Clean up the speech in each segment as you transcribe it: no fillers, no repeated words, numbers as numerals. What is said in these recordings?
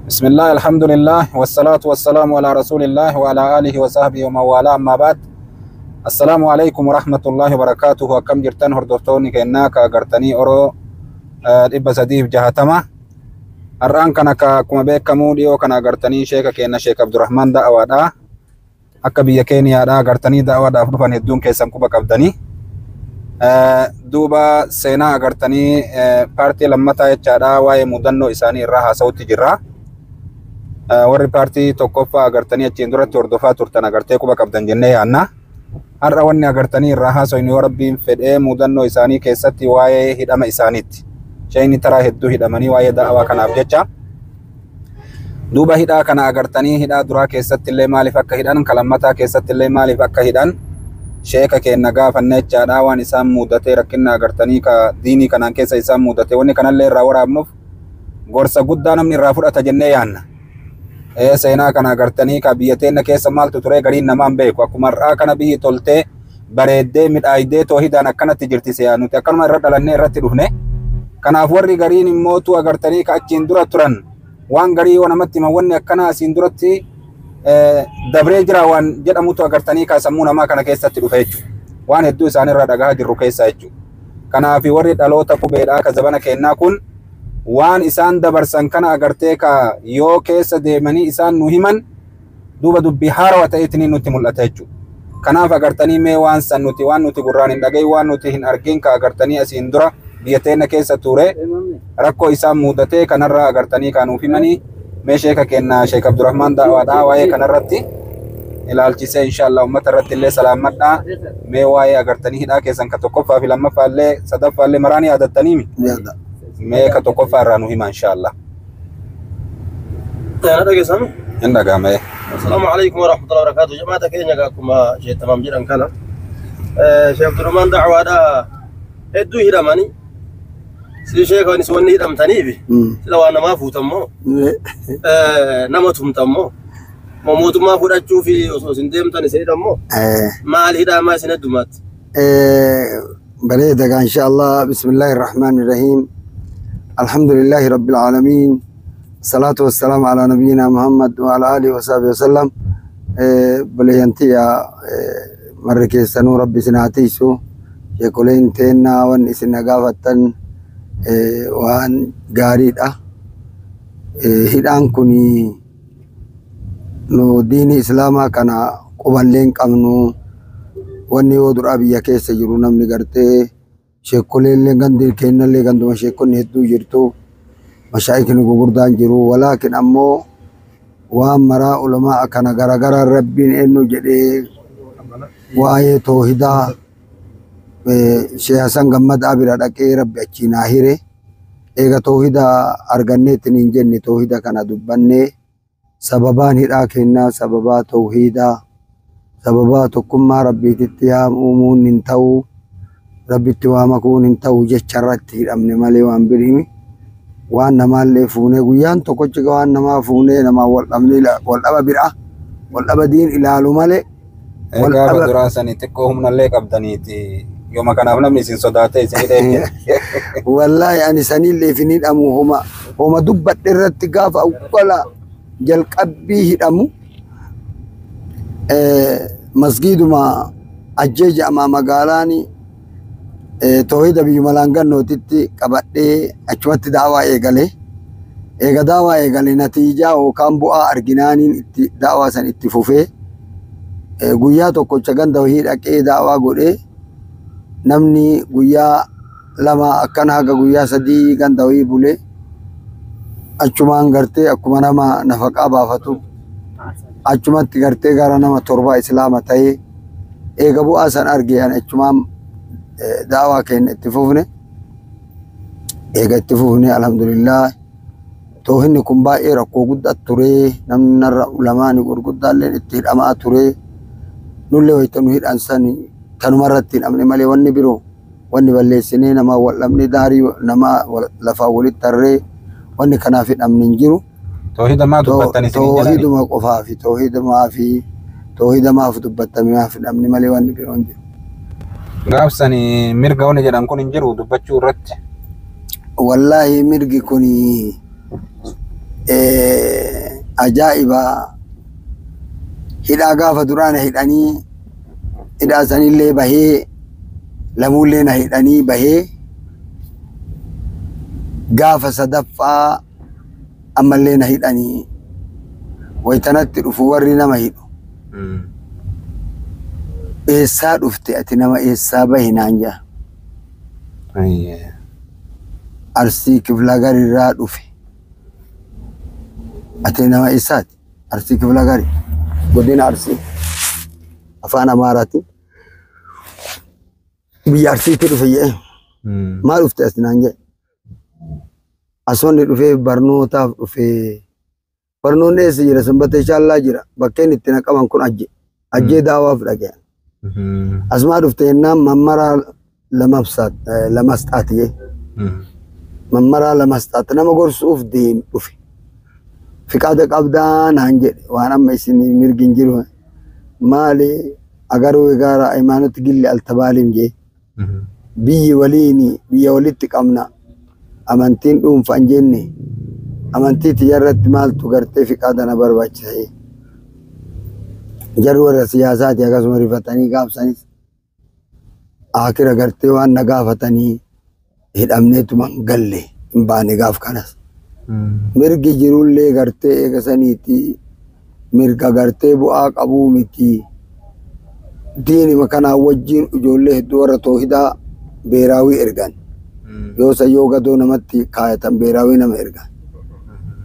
بسم الله الحمد لله والصلاة والسلام على رسول الله وعلى آله وصحبه ومن والاه أما بعد. السلام عليكم ورحمة الله وبركاته. وكم جرتن هردفتوني كأنك أغرتني أورو إبا سديف جهتما الران كانك كما بيك كمودي وكان أغرتني شيخ كأن شيخ عبد الرحمن دا أوادا أكبي كينيا دا أغرتني دا أوادا أفضل هدون كيسام كوبا كبدني دوبا سينا أغرتني بارتي لما تايتشادا واي مدنو إساني الراها صوتي جرا warri paartii tokkoffaa agartanii achiin duratti hordofaa turtan agartee quba qabdan jennee yaanna. Har'a wanni agartanii irraa haasofni yoo rabbiin fedhee mudannoo isaanii keessatti waa'ee hidhama isaaniitti. Shayni taraa hedduu hidhamanii waa'ee da'awaa kanaaf jecha. Duuba hidhaa kana agartanii hidhaa duraa keessatti illee maaliif akka hidhan, kalammataa keessatti illee maaliif akka hidhan sheeka keenna gaafannee jechaadha. Waan isaan mudatee rakkinna agartanii ka diinii kanaan keessa isaan mudatee wanni kanallee irraa waraabnuuf gorsa guddaa namni irraa fudhata jennee yaanna. Seenaa kana agartanii ka biyya teenya keessa maaltu ture gariin namaan beeku. Akkuma har'aa kana biyyi toltee bareeddee midhaaydee toohidaan akkanatti jirti se'aa nuti akkanuma irra dhalannee irratti dhufne. Kanaaf warri gariin immootu agartanii ka achiin dura turan waan garii yoo namatti hima wanni akkana asiin duratti dabree jira waan jedhamutu agartanii ka sammuu namaa kana keessatti dhufe jechuudha. Waan hedduu isaanirraa dhagahaa jirru keessa jechuudha. Kanaaf warri dhaloota qubeedhaa ka zabana kennaa kun waan isaan dabarsan kana agartee ka yoo keessa deemanii isaan nu himan duuba dubbii haarawaa ta'eetiin nutti mul'ata jechuudha. Kanaaf agartanii mee waan san nuti waan nuti gurraan hin dhagahin waan nuti hin argin ka agartanii asiin dura biyya teenya keessa ture rakkoo isaan mudatee kanarraa agartanii ka nuuf himanii mee sheeka kennaa Sheek Abdurrahmaan Da'awaadhaa waa'ee kanarratti ilaalchisee inshallah ummata irratti illee salaamadhaa. Mee waa'ee agartanii hidhaa keessan ka tokkoffaa fi lammaffaa illee sadaffaa illee maraan yaadattaniimi. Mee ka tokkoffaa irraa nu hima inshallah. أنا دقيقة سامي. Inda gaamee. السلام عليكم ورحمة الله وبركاته. جماعة كينيا قاكم شيء تمام جدا كنا. شيخ عبد الرحمن دعوة دا هدو هيرماني. سي شيخ أني سواني هيرم تانيبي. لو أنا ما فوتمو. نمتهم تمو. موت ما فوت أشوفي وسندم تاني سيدمو. ما الهيرم ما سندمات. بريدك إن شاء الله. بسم الله الرحمن الرحيم. الحمد لله رب العالمين. الصلاة والسلام على نبينا محمد وعلى آله وصحبه وسلم. بلينتي يا مركز سنو ربي سناتيسو يقولين تينا وان اسنا قافتن وان قاريد هدان كوني نو ديني إسلاما كان قبان لين قمنو واني ودر أبي يكيس جرونا من قرتي شيكولين لين قندر كينا لين قندو شيكون هدو جرتو مشايخنا غوردان جرو ولكن امو وامرا علماء كان غرغر ربين انو جدي واي توحيدا شيخ حسن محمد ابيرا دقي رب اچينا هيره ايغا توحيدا ارغنيت نينجن توحيدا كان دبني سببان هدا كنا سببا توحيدا سببا تكما ربي تتيام امون ننتو ربي توامكون ننتو جچرت امن مالي وان بريمي waan nama illee fuunee guyyaan tokkochi waan nama fuunee nama wal dhaba bira wal dhaba diin ilaalu malee wal dhaba duraasanii xiqqoo humna illee qabdaniiti yooma kanaaf namni isin sodaatee isin hidhee wallahi ani sanillee fini dhamu homa dubbadhe irratti gaafa awwala jalqabbii hidhamu masgiduma ajjeeja ama magaalaani توحيد بيجو ملانجان نوتيتي كبادي أشوات دعوة إيجالي إيجا دعوة إيجالي نتيجة وكان بقى أرجنانين دعوة سن اتفوفه غويا تو كوشجان توحيد أكيد دعوة غوري نمني غويا لما أكن هاga غويا سدي كان توحيد بولي أشومان غرتي أكمنا ما نفقا بافتو أشومات غرتي غرانا ما تربا إسلام تاي إيجا بقى سن أرجيان أشومان دعوة كين اتفوفني إيجا اتفوفني الحمد لله توهني كمبائي ركو قد التوري نمنا العلماء نقول قد اللين اتهد أما التوري نولي ويتنوهد أنساني تنو مرتين أمني مالي واني برو واني بالي سنين نما والأمني داري نما لفا ولد تري واني كنافين أمني نجيرو توحيد ما دبتني سنين توحيد ما قفافي توحيد ما في دبتني ما في أمني مالي واني برو نجيرو gaafsani mirga wani jedhan kun hin jiru dubbachuu irratti wallahi mirgi kuni ajaa'iba hidhaa gaafa duraana hidhanii hidhaa sanillee bahee lamuullee na hidhanii bahee gaafa sadaffaa ammallee na hidhanii waytanatti dhufu warri nama hidhu eessaa dhufte ati nama eessaa bahi naan jaa Arsii Kifla Garirraa dhufe ati nama eessaati Arsii Kifla Gari godina Arsii afaan Amaaraatiin biyya Arsiitti dhufe jedhe maal dhufte as naan jedhe asonni dhufee barnootaaf dhufee barnoonni eessa jira sanbata inshaallaa jira bakkeen itti naqaman kun ajjee daawaaf dhaga'an asmaa dhufte jennaan mammaraa lamasxaati jedhe mammaraa lamasxaati nama gorsuuf deemu dhufe fiqaada qabdaa naan jedhe waan amma isin mirgin jiru maali agaruu egaara imaanoti gilli altabaalim jedhe biyyi waliini biyya walitti qabna amantiin dhuunfaan jenne amantii tijarratti maaltu gartee fiqaada na barbaachisa jarri warra siyaasaati akkasuma rifatanii gaafsanis akira gartee waan na gaafatanii hidhamneetuman galle hin baane gaaf kanas mirgi jirullee gartee eegasaniiti mirga gartee bu'aa qabuu miti diinima kanaa wajjiin ijoollee hedduu warra toohidaa beeraawii ergan yoo sayyoo gadoo namatti kaayatan beeraawii nama ergan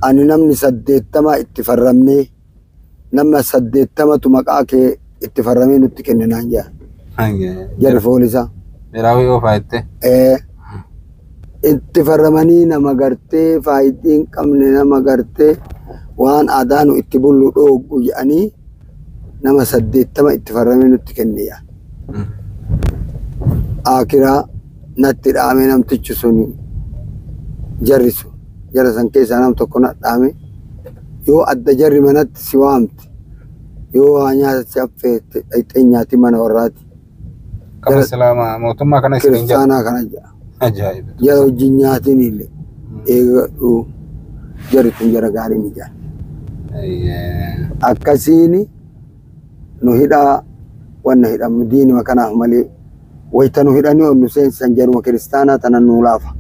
ani namni 80 itti farramnee nama 80tu maqaa kee itti farramee nutti kenne naan jaa jarri foolisa beeraawii oo faayitte itti farramanii nama gartee faayitiin qabne nama gartee waan aadaanu itti bullu dhooggu jedhanii nama 80 itti farramee nutti kenne yaa akira natti dhaame namtichi suni jarri sun jara san keessaa nam tokko na dhaame yoo adda jarri manatti si waamte yoo waa nyaata si affeette dhayxee nyaati mana warraati kama islaamaa mootummaa kana isin kiristaanaa kana jaa ajaa'iba jara wajjin nyaatiin illee eegadhu jarri tun jara gaarii mijaan akkasiini nu hidhaa wanna hidhamu diinima kanaaf malee wayta nu hidhanii onnu seensisan jaruma kiristaanaa tanan nuu laafa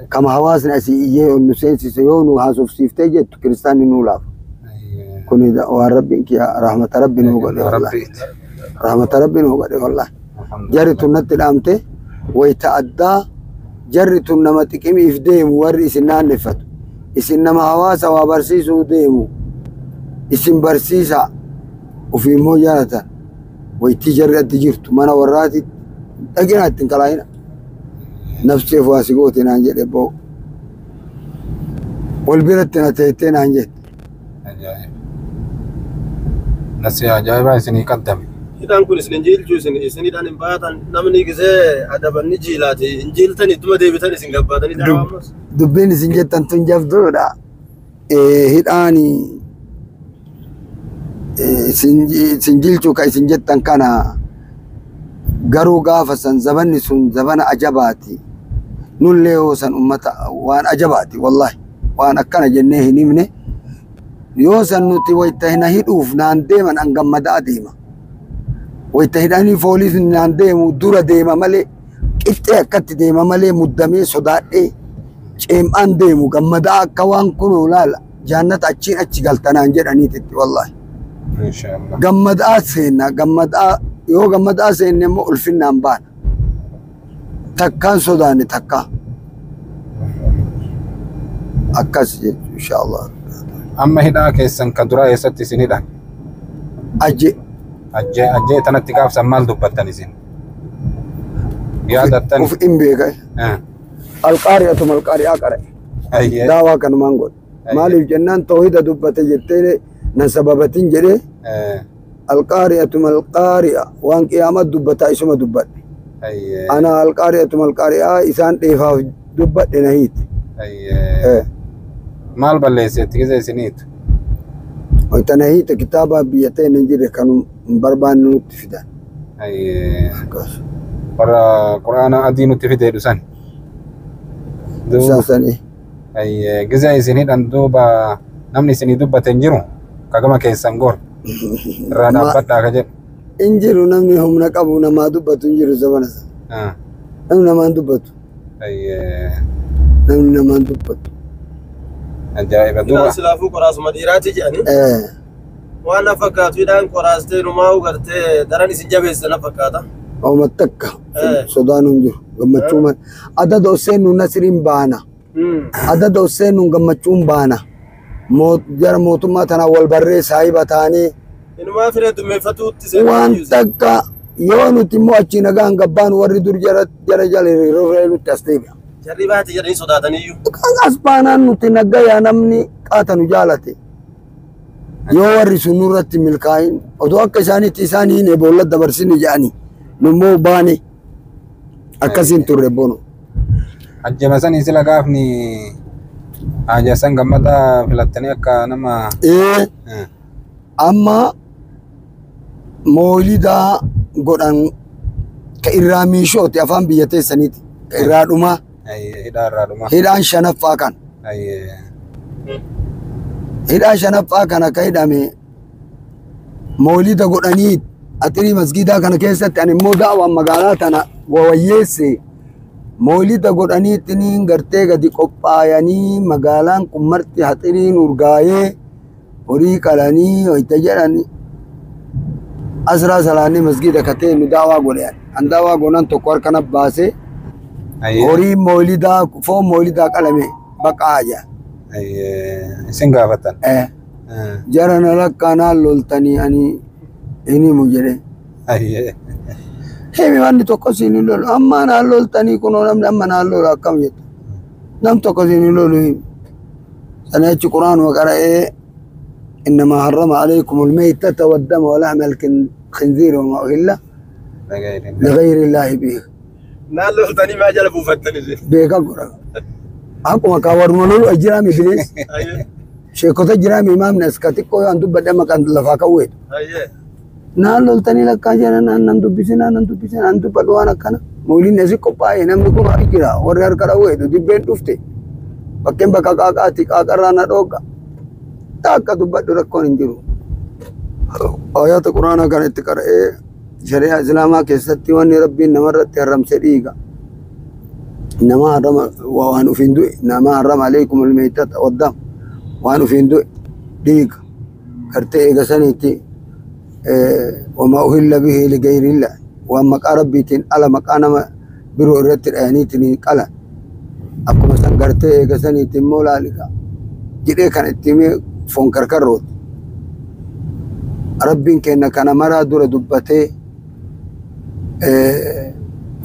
kama hawaasni asii iyyee onnu seensise yoo nu haasofsiiftee jettu kiristaanni nuu laafa kuni waan rabbiin kiya rahmata rabbi nuu godhe wallahi rahmata rabbi nuu godhe wallahi jarri tun natti dhaamte wayta addaa jarri tun nama xiqimiif deemu warri isin naanneffatu isin nama hawaasa waa barsiisuu deemu isin barsiisa ufiimmoo jaalatan waytii jarri addi jirtu mana warraati dhagina ittiin kalaayina nafseef waa si goote naan jedhe boo wal biratti na teettee naan jette nasi ajaa'ibaa isinii qaddame hidhaan kun isin injiilchuu isinidhaan hin baatan namni gisee adabanni jiilaati injiiltan ittuma deebitan isin gabbaatanii daraammas dubbiin isin jettan tun jabduudha hidhaani isin jilchuu ka isin jettan kana garuu gaafa san zabanni sun zabana ajabaati nullee yoo san ummata waan ajabaati wallahi waan akkana jennee hin himne yoo san nuti wayta hina hidhuuf naan deeman an gammadaa deema wayta hidhanii fooliis naan deemu dura deema malee qixxee akkatti deema malee muddamee sodaadhee ceem'aan deemu gammadaa akka waan kunoo laala jaannata achiin achi galtanaan jedhaniititti wallahi inshallah gammadaa seenna gammadaa yoo gammadaa seenne immoo ulfinnaan baana takkaan sodaanne takka akkas jechuun inshallah amma hidhaa keessan ka duraa eessatti isin hidhan ajjee tanatti gaafsan maal dubbattan isin yaadattan uf in beekay alqaariyatu malqaariyaa qare daawaa kanumaan godhe maaliif jennaan tawhida dubbate jettee nan sababatin jedhe alqaariyatu malqaariya waan qiyaamat dubbataa isuma dubbadhe ana alqaariyatu malqaariyaa isaan dheefaaf dubbadhe nahiiti maal balleesseetti gisa isiniitu wayta nahiita kitaaba biyyatee nan jirre kan barbaanne nutti fidan warra quraana adii nutti fidee dhusan sani gisa isin hidhan duuba namni isinii dubbate hin jiru kagama keessan gor irraa dhaabbadhaa ka jedhu. Hin jiru namni humna qabu namaa dubbatu hin jiru zamana sana. Namni namaan dubbatu. Namni namaan dubbatu. Ajaa'iba duuba. Ila silaafuu qoraasuma dhiiraati jedhani. Waan na fakkaatu hidhaan qoraastee numaa gartee daran isin jabeessa na fakkaata. Ooma takka sodaan hin jiru gammachuu malee. Adada Hussein Nasriin baana. Adada Hussein gammachuun baana. Jara mootummaa tanaa wal barree saahiba taanii. Inumaa firee dummeeffatuutti seenaa. Waan takka yoo nuti immoo achi nagaan gabbaan warri dur jara jala hiriiroo nutti as deebi'a. Jarri baate jedhanii sodaataniyyuu. As baanaan nuti naggayaa namni qaatanu jaalate. Yoo warri sun nurratti milkaa'in odoo akka isaaniitti isaanii hin boolla dabarsini jedhanii nummoo baane akkasiin turre bono. Ajjama sanii sila gaafni Hajasan gammada filattanii akka nama. Amma moolida godhan ka irraa miishooti afaan biyya teessaniiti. Ka irraa dhumaa. Hidhaan shanaffaa kan. Hidhaan shanaffaa kana ka hidhame moolida godhanii atirii masgiidaa kana keessatti ani immoo daawwan magaalaa tana wawayyeesse moolida godhanii tiniin gartee gadi qophaayanii magaalaan kun marti haxiriin urgaayee horii qalanii hoyta jedhani asraa salaanii masgiida katee nu daawaa godhan an daawaa godhan tokko harkana baase horii moolidaa foon moolidaa qalame baqaa jaa isin gaafatan jarana lakkaanaan loltanii ani ini mujere hemi wanni tokko sini lolu amma naan loltanii kunoo namni amma naan lolu akkam jettu nam tokko sini lolu sana jechi quraan waqara'ee إنما حرم عليكم الميتة والدم ولحم الخنزير وما أهل لغير الله به. نالو ثاني ما جلبوا فتني زين. بيكا قرا. أكو مكاور منو أجرامي بليس. شيخوت أجرامي إمام نسكتي كوي أنتو بدأ مكان لفاكا ويد. نالو ثاني لك كاجرنا أنتو بيسنا أنتو بدوانا كنا. مولين نسي كوباي نمني كورا إجرا وريار كرا ويد. دبين تفتي. بكين بكا كاكاتي كاكرانا دوكا. Akka dubbadhu rakkoon hin jiru. Ayyaata quraanaa kanatti qara'ee shari'aa islaamaa keessatti wanni rabbiin namarratti haramse dhiiga. Nama harama waan ufiin du'e nama harama alaykum almaytata waddam waan ufiin du'e dhiiga. Gartee eega saniitti wama uhilla bihi ligayrillah waan maqaa rabbiitiin ala maqaa nama biroo irratti dhayaniitiin qalan. Akkuma san gartee eega saniitti immoo laaliqa. Jedhee kan itti himee foon karkarrooti. Rabbiin kenna kana maraa dura dubbatee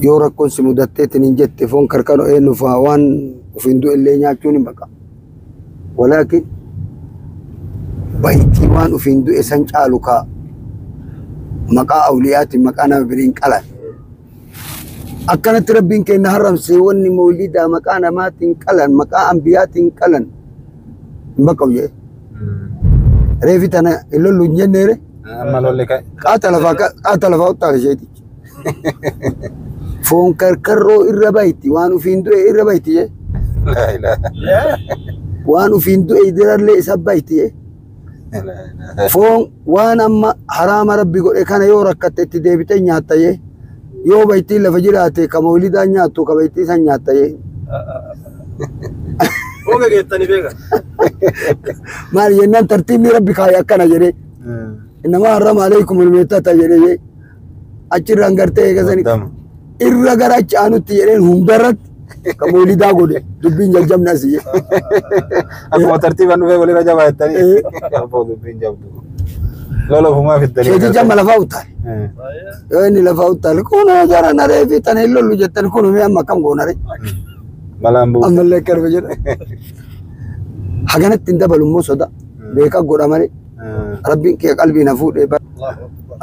yoo rakkoon si mudatteetiin hin jette foon karkarroo eenyu fa'aa waan ufiin du'e illee nyaachuun hin baqa. Walaakin bayitii waan ufiin du'e san caalu kaa maqaa awliyaatiin maqaa nama biriin qalan. Akkanatti rabbiin kenna haramsee wanni mawlidaa maqaa namaatiin qalan maqaa ambiyaatiin qalan hin baqaw jee. Reefi tana ilollu hin jenneere. Amma lolli ka'e. Qaata lafaa uttaale isheeti. Foon karkarroo irra bayti waan ufiin du'e irra bayti jee. Waan ufiin du'e dirallee isa bayti jee. Foon waan amma haraama rabbi godhe kana yoo rakkatte itti deebitee nyaatta jee. Yoo baytii lafa jiraate ka mawlidaa nyaattu ka baytii san nyaatta jee. Oga geettani beeka. Maal jennaan tartiibni rabbi kaayee akkana jedhee. Innama harrama alaykum almaytata jedhee achirraan gartee eegasani irra gara achi aanutti jedheen hundarratti ka mawlidaa godhe dubbiin jaljabne asii jedhe. Akkuma tartiibaan dhufee walirra jabaa jettanii afoo dubbiin jabdu. Lola ofumaa fiddanii. Sheeti jamma lafaa utaale. Yoo inni lafaa utaale kunoo jara naree fi tana hin lollu jettani kunumee amma akkam goonare. Malaan bu'u. Ammallee karba jedha. Haganatti hin dabalu immoo soda. Beekaa godha malee. Rabbiin kee qalbii na fuudhee bara.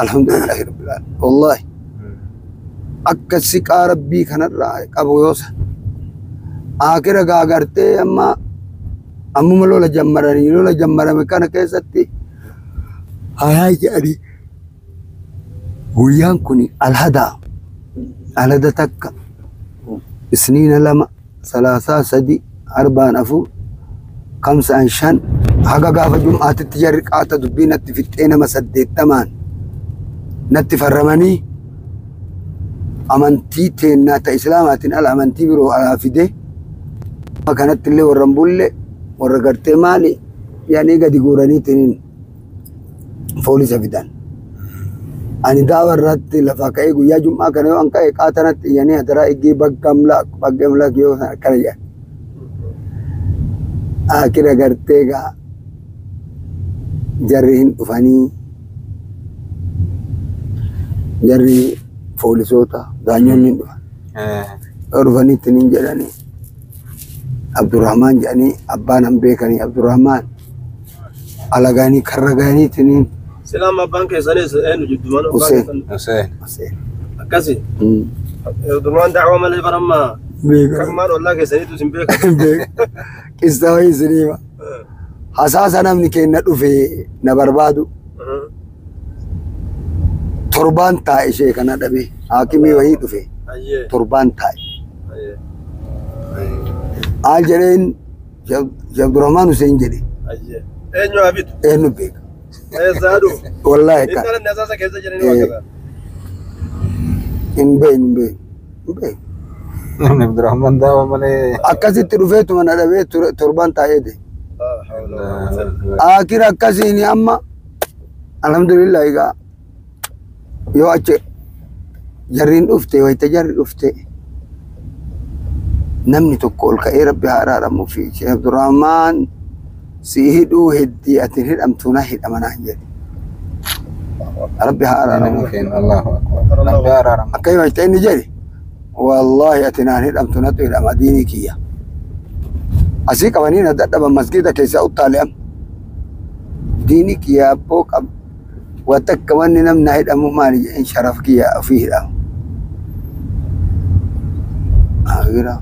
Alhamdulillahi rabbil alamin. Wallahi. Akka siqaa rabbii kanarraa qabu yoosa. Akira gaagartee ammuma lola jammaranii lola jammarame kana keessatti hayaa jedhanii guyyaan kun alhada takka isniina lama ثلاثة سدي أربعة أفو خمسة شن haga gaafa jum'aatitti jarri qaata dubbii natti fixxee nama 80 natti farramanii amantii teennaa ta islaamaatiin ala amantii biroo alaa fide kanatti illee warra bulle warra gartee maali yaanii gadi guuraniitiin foolisa fidan ani daawa irratti lafa ka'ee guyyaa jum'aa kana yoo an ka'e qaatanatti yaanii hadaraa eegee baggamlaa yoo akkana jedhan akira gartee gaa jarri hin dhufanii jarri foolisoota daanyoonni hin dhufan dhufanii ittiin jedhanii Abdurrahman jedhanii abbaan han beekanii Abdurrahman alagaanii karragaanii ittiin Silaam abbaan keessanis eenyu jidduman Hussein akkasi Abdurrahman da'waa malee barammaa kammaan ollaa keessaniitu isin beeku qissa wayii isiniima hasaasa namni kenna dhufe na barbaadu torban taa'e ishee kana dhabe haakimii wayii dhufe torban taa'e al jedheen Abdurrahman Hussein jedhe eenyu habitu eenyu beeka eessaadhu wallahi ka intalan hasaasa keessa jedhanii waaqata hin beeku namni Abdurrahman daawa malee akkasitti dhufeetuma na dhabee torban taa'ee de akira akkasiin amma alhamdulillah egaa yoo achi jarriin dhufte wayita jarri dhufte namni tokko ol ka'ee rabbi haa araaramu fi Sheekh Abdurrahman si hidhuu heddii atin hidhamtu na hidhamanaan jedhe rabbi haa araaramu Allahu akbar rabbi haa araaramu akka wayita inni jedhe wallahi atinaan hidhamtu natu hidhama diinii kiyya asii qabanii na dadhaban masgida keessa uttaale'am diinii kiyya abboo qab watakka wanni namna hidhamu maali jedhen sharaf kiyya ofii hidhamu agira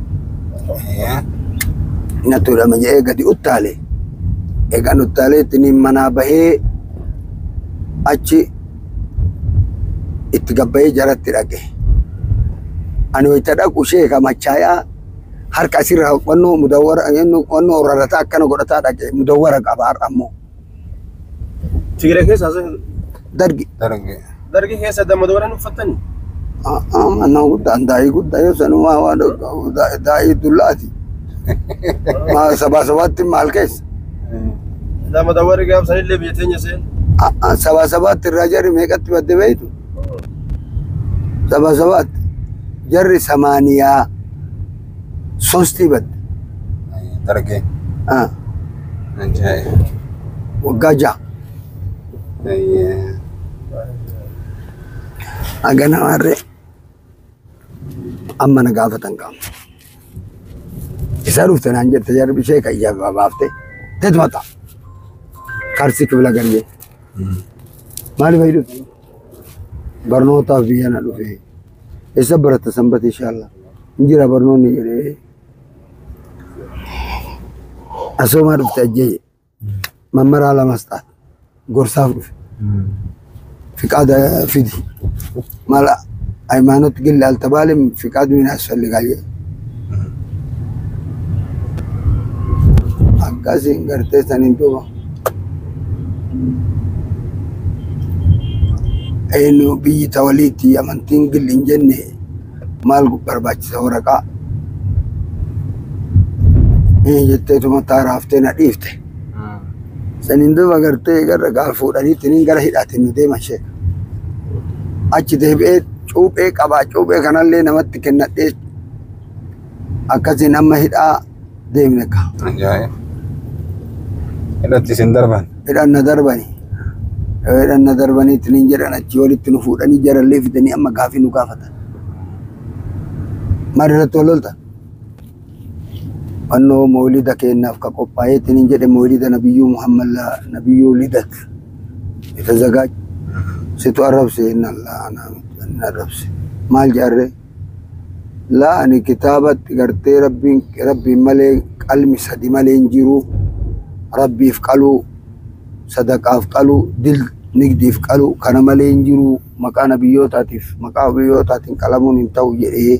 natu hidhama jedhee gadi uttaale eegaan uttaalee ittiin manaa bahee achi itti gabbayee jaratti dhaqe ani wayita dhaqu sheeka machaaya harka asirraa wannoo mudawwara wannoo rarrataa akkana godhataa dhaqe mudawwara qaba har'ammoo Tigiree keessa dargi keessa mudawwaran uffatanii anna guddaan daa'ii guddaa yoo sanumaa waan daa'ii dullaati sabaatti maal keessa mudawwarri gaafsanillee biyya teenya seen sabaatti irraa jarri meeqatti badde beeytu sabaatti jarri 83 badde darge waggaa 6 agana warre amma na gaafatan qaama isa dhufte naan jette jarri bishee ka ija baafte teetumata karsi kibla garjee maali fayyadu barnootaaf biyya na dhufe isa barata sanbata inshallah injira barnoonni jedhee asoomaa dhufte ajjeeye mammaraa lamas taate gorsaaf dhufe fiqaada fidi mala ሃይማኖት ግን ላልተባለም ፍቃድ ምን ያስፈልጋል አጋሲን ገርቴ ሰኒንዶ አይኑ ቢይ ተወሊቲ አመንቲን ግል እንጀነ ማል ጉበርባች ሰወረቃ የጀቴቱ መታራፍቴና ዲፍቴ ሰኒንዶ ገርቴ ገረጋ ፉዳኒ ትኒን ገረ ሂዳትን ደማሸ አቺ ደቤ ጩቤ ቀባ ጩቤ ከናሌ ነመት ከነዴ አከዚ ነመ ሂዳ ደምነካ አንጃይ እለቲ ሲንደርባን edana darbani tinin jedhana achi walitti nu fuudhanii jarallee fidanii amma gaafii nu gaafatan marirratti walolta annoo mawlida kennaaf ka qophaa'ee tinin jedhe mawlida nabiyyuu muhammad nabiyyuu lidat የተዘጋጅ situ arrabse inna allah ana arrabse maal jaarre la ani kitabat garte rabbiin malee qalmi sadi malee injiru rabbiif qalu sadaqaaf qalu dil nigdiif qalu kana malee injiru maqaa nabiyyootaatiif maqaa nabiyyootatiin qalamuun hin ta'u jedhee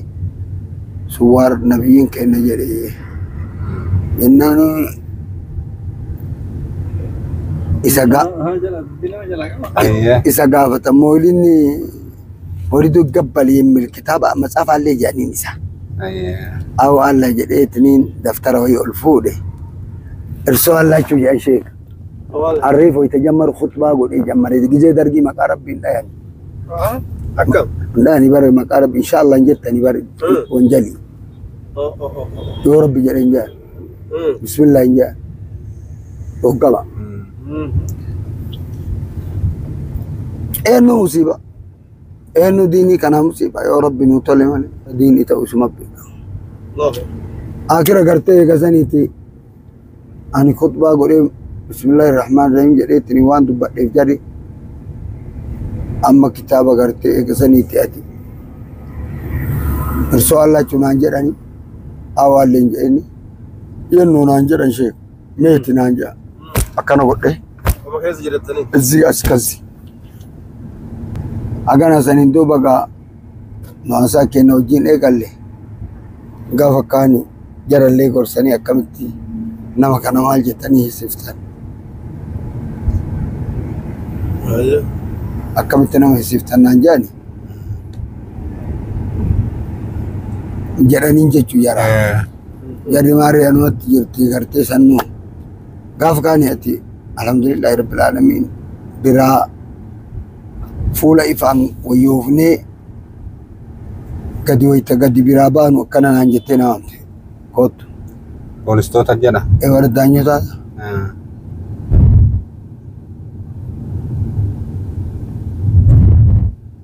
suwar nabiyyiin kenna jedhee jennaan isa gaafata moolinni horidu gabbal yemmil kitaaba matsaaf allee jaaniin isa aw alla jedheetiniin daftara wayii ol fuudhe irsoo allaachuu jedhan sheek arriif ويتجمر خطبة قول إيه جمر إذا جزء درجي مقارب بين ده يعني أكم لا نبر مقارب إن شاء الله نجت نبر ونجلي يا رب جل إنجا بسم الله إنجا وقلا إنه مصيبة إنه ديني كان مصيبة يا رب نطلع ديني توسم بينا آخر قرتي كسانيتي أنا خطبة قول بسم الله الرحمن الرحيم جريتني وان دبا جري أما كتابة قرتي كسانيتي أتي رسول الله چنان جراني أول لنجاني ينو نانجران شيء ميتي نانجا أكنا قلت وما كيس جريتني زي أسكزي أكنا سنندو بقى ناسا كنا وجين إيقالي غافا كاني جرى اللي قرساني أكمتي نما كان مال جتني سفتان أكمتي نما سفتان نانجاني جرانين جتشو يرى جري ماري أنوات جرتي غرتي سنو غاف كاني أتي الحمد لله رب العالمين برا فولا إفان ويوفني قد ويتقد برابان وكنا نانجتنا كوت Poolistoota jedha. Warra daanyotaa.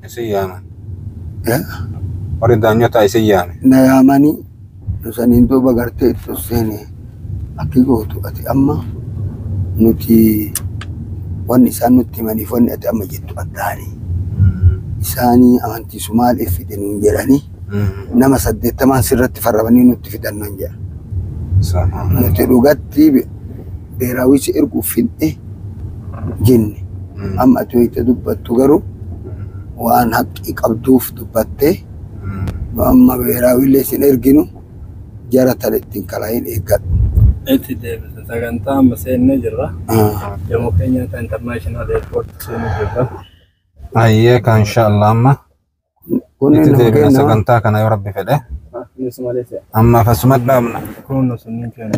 Isin yaama. Warri daanyotaa isin yaame. Na yaamanii nusaniin duuba gartee itti seene akki gootu ati amma nuti wanni isaan nutti himaniif wanni ati amma jettu addaanii. Isaanii amantii Sumaaleef fide nuun jedhanii nama 80 sirratti farrabanii nutti fidan nuun jedhan. Nuti dhugatti beeraawwichi erguuf fidhe jenne amma ati wayita dubbattu garuu waan haqqi qabduuf dubbattee amma beeraawwillee isin erginu jara tana ittiin kalaayin eeggadhu. Itti deebisa sagantaa amma seennee jirra. Jomo Kenyatta International Airport seennee jirra. Ayyee kan inshallah amma itti deebina sagantaa kana yoo rabbi fedhe amma fasuma dhaabna. Kun sunniin keenya.